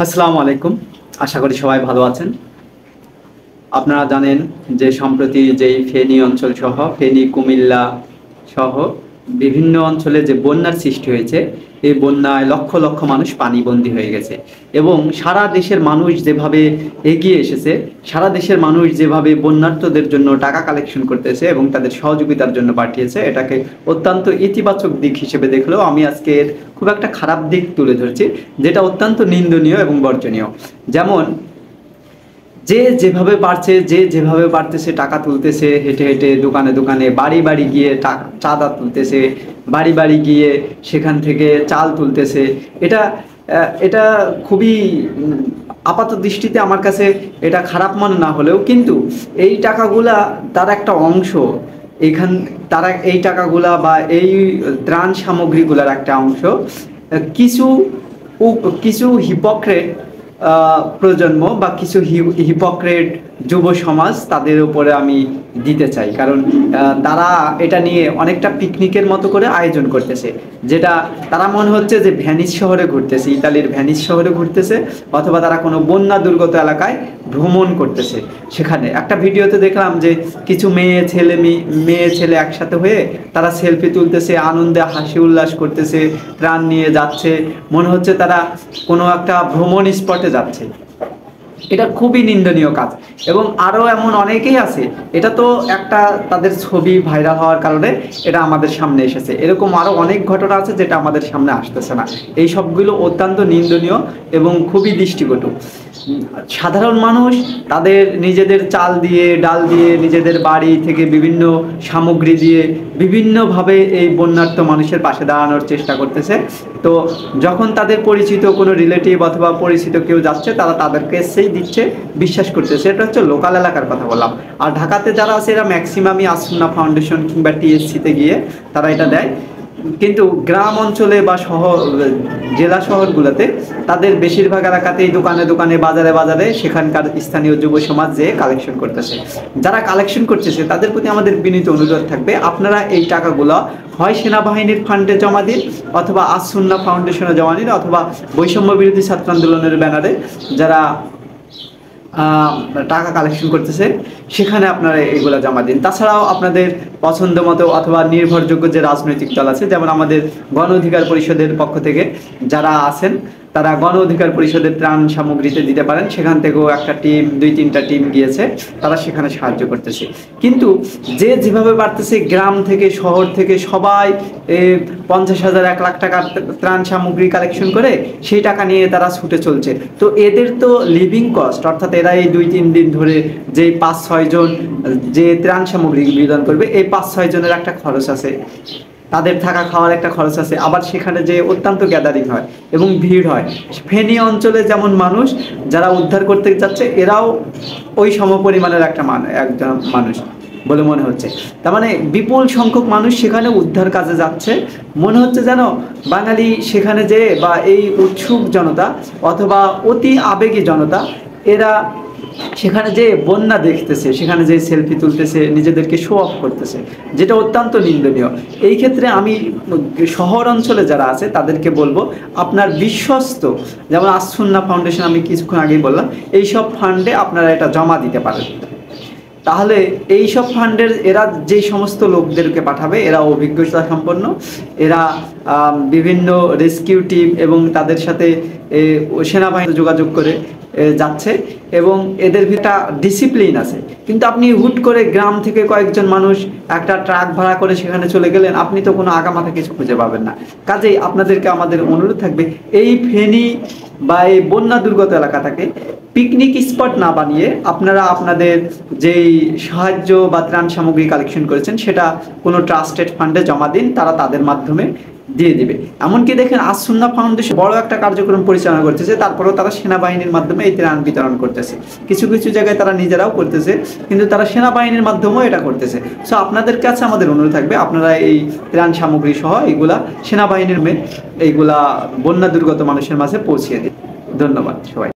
আসসালামু আলাইকুম। আশা করি সবাই ভালো আছেন। আপনারা জানেন যে সম্প্রতি যেই ফেনী অঞ্চল সহ ফেনী, কুমিল্লা সহ বিভিন্ন অঞ্চলে যে বন্যার সৃষ্টি হয়েছে, এই বন্যায় লক্ষ লক্ষ মানুষ পানিবন্দী হয়ে গেছে এবং সারা দেশের মানুষ যেভাবে এগিয়ে এসেছে, সারা দেশের মানুষ যেভাবে বন্যার্তদের জন্য টাকা কালেকশন করতেছে এবং তাদের সহযোগিতার জন্য পাঠিয়েছে, এটাকে অত্যন্ত ইতিবাচক দিক হিসেবে দেখলেও আমি আজকে এর খুব একটা খারাপ দিক তুলে ধরছি, যেটা অত্যন্ত নিন্দনীয় এবং বর্জনীয়। যেমন যে যেভাবে পারতেছে টাকা তুলতেছে, হেঁটে হেঁটে দোকানে দোকানে বাড়ি বাড়ি গিয়ে চাঁদা তুলতেছে, বাড়ি বাড়ি গিয়ে সেখান থেকে চাল তুলতেছে। এটা এটা খুবই আপাত দৃষ্টিতে আমার কাছে এটা খারাপ মনে না হলেও, কিন্তু এই টাকাগুলা তার একটা অংশ। এখান তারা এই টাকাগুলা বা এই ত্রাণ সামগ্রীগুলার একটা অংশ কিছু কিছু হিপোক্রেট প্রজন্ম বা কিছু হিপোক্রেট যুব সমাজ, তাদের উপরে আমি দিতে চাই। কারণ তারা এটা নিয়ে অনেকটা পিকনিকের মতো করে আয়োজন করতেছে, যেটা তারা মনে হচ্ছে যে ভ্যানিস শহরে ঘুরতেছে, ইতালির ভ্যানিস শহরে ঘুরতেছে, অথবা তারা কোনো বন্যা দুর্গত এলাকায় ভ্রমণ করতেছে। সেখানে একটা ভিডিওতে দেখলাম যে কিছু মেয়ে ছেলে একসাথে হয়ে তারা সেলফি তুলতেছে, আনন্দে হাসি উল্লাস করতেছে, ত্রাণ নিয়ে যাচ্ছে, মনে হচ্ছে তারা কোনো একটা ভ্রমণ স্পটে যাচ্ছে। এটা খুবই নিন্দনীয় কাজ। এবং আরও এমন অনেকেই আছে, এটা তো একটা তাদের ছবি ভাইরাল হওয়ার কারণে এটা আমাদের সামনে এসেছে, এরকম আরও অনেক ঘটনা আছে যেটা আমাদের সামনে আসতেছে না। এই সবগুলো অত্যন্ত নিন্দনীয় এবং খুবই দৃষ্টিকটু। সাধারণ মানুষ তাদের নিজেদের চাল দিয়ে, ডাল দিয়ে, নিজেদের বাড়ি থেকে বিভিন্ন সামগ্রী দিয়ে বিভিন্নভাবে এই বন্যার্ত মানুষের পাশে দাঁড়ানোর চেষ্টা করতেছে। তো যখন তাদের পরিচিত কোনো রিলেটিভ অথবা পরিচিত কেউ যাচ্ছে, তারা তাদেরকে সেই দিচ্ছে, বিশ্বাস করতেছে। এটা হচ্ছে লোকাল এলাকার কথা বললাম। আর ঢাকাতে যারা আছে এরা ম্যাক্সিমামই আসুন্না ফাউন্ডেশন কিংবা টিএসসিতে গিয়ে তারা এটা দেয়। কিন্তু গ্রাম অঞ্চলে বা জেলা শহরগুলোতে তাদের বেশিরভাগ এলাকাতেই দোকানে দোকানে, বাজারে বাজারে সেখানকার স্থানীয় যুব সমাজ যে কালেকশন করতেছে। যারা কালেকশন করতেছে তাদের প্রতি আমাদের বিনীত অনুরোধ থাকবে, আপনারা এই টাকাগুলো হয় সেনাবাহিনীর ফান্ডে জমা দিন, অথবা আসুন্না ফাউন্ডেশনে জমা দিন, অথবা বৈষম্য বিরোধী ছাত্র আন্দোলনের ব্যানারে যারা টাকা কালেকশন করতেছে সেখানে আপনারা এগুলো জমা দিন। তাছাড়াও আপনাদের পছন্দ মতো অথবা নির্ভরযোগ্য যে রাজনৈতিক দল আছে, যেমন আমাদের গণ অধিকার পরিষদের পক্ষ থেকে যারা আছেন, তারা গণ অধিকার পরিষদের ত্রাণ সামগ্রীতে দিতে পারেন। সেখান থেকেও একটা টিম, 2-3টা টিম গিয়েছে, তারা সেখানে সাহায্য করতেছে। কিন্তু যে যেভাবে পারতেছে গ্রাম থেকে শহর থেকে সবাই 50,000 1 লাখ টাকার ত্রাণ সামগ্রী কালেকশন করে সেই টাকা নিয়ে তারা ছুটে চলছে। তো এদের তো লিভিং কস্ট, অর্থাৎ এরা এই 2-3 দিন ধরে যে 5-6 জন যে ত্রাণ সামগ্রী বিতরণ করবে, এই 5-6 জনের একটা খরচ আছে, তাদের থাকা খাওয়ার একটা খরচ আছে। আবার সেখানে যে অত্যন্ত গ্যাদারিং হয় এবং ভিড় হয়। ফেনী অঞ্চলে যেমন মানুষ যারা উদ্ধার করতে যাচ্ছে, এরাও ওই সমপরিমাণের একজন মানুষ বলে মনে হচ্ছে। তার মানে বিপুল সংখ্যক মানুষ সেখানে উদ্ধার কাজে যাচ্ছে। মনে হচ্ছে যেন বাঙালি সেখানে যে, বা এই উৎসুক জনতা অথবা অতি আবেগী জনতা, এরা সেখানে যে বন্যা দেখতেছে, সেখানে যে সেলফি তুলতেছে, নিজেদেরকে শো অফ করতেছে, যেটা অত্যন্ত নিন্দনীয়। এই ক্ষেত্রে আমি শহর অঞ্চলে যারা আছে তাদেরকে বলবো, আপনার বিশ্বস্ত যেমন আসুন্না ফাউন্ডেশন, আমি কিছুক্ষণ আগেই বললাম, এইসব ফান্ডে আপনারা এটা জমা দিতে পারেন। তাহলে এই সব ফান্ডের এরা যে সমস্ত লোকদেরকে পাঠাবে, এরা অভিজ্ঞতা সম্পন্ন, এরা বিভিন্ন রেস্কিউ টিম এবং তাদের সাথে সেনাবাহিনী যোগাযোগ করে যাচ্ছে এবং এদের ভিতরে ডিসিপ্লিন আছে। কিন্তু আপনি হুট করে গ্রাম থেকে কয়েকজন মানুষ একটা ট্রাক ভাড়া করে সেখানে চলে গেলেন, আপনি তো কোনো আগামাথা কিছু খুঁজে পাবেন না। কাজেই আপনাদেরকে আমাদের অনুরোধ থাকবে, এই ফেনী বা এই বন্যা দুর্গত এলাকাটাকে পিকনিক স্পট না বানিয়ে আপনারা আপনাদের যেই সাহায্য বা ত্রাণ সামগ্রী কালেকশন করেছেন সেটা কোনো ট্রাস্টেড ফান্ডে জমা দিন, তারা তাদের মাধ্যমে দিয়ে দিবে। এমনকি দেখেন আসুন্না ফাউন্ডেশন বড় একটা কার্যক্রম পরিচালনা করতেছে, তারপরেও তারা সেনাবাহিনীর মাধ্যমে এই ত্রাণ বিতরণ করতেছে। কিছু কিছু জায়গায় তারা নিজেরাও করতেছে, কিন্তু তারা সেনাবাহিনীর মাধ্যমেও এটা করতেছে। সো আপনাদের কাছে আমাদের অনুরোধ থাকবে, আপনারা এই ত্রাণ সামগ্রী সহ এইগুলা সেনাবাহিনীর এইগুলা বন্যা দুর্গত মানুষের মাঝে পৌঁছিয়ে দিন। ধন্যবাদ সবাই।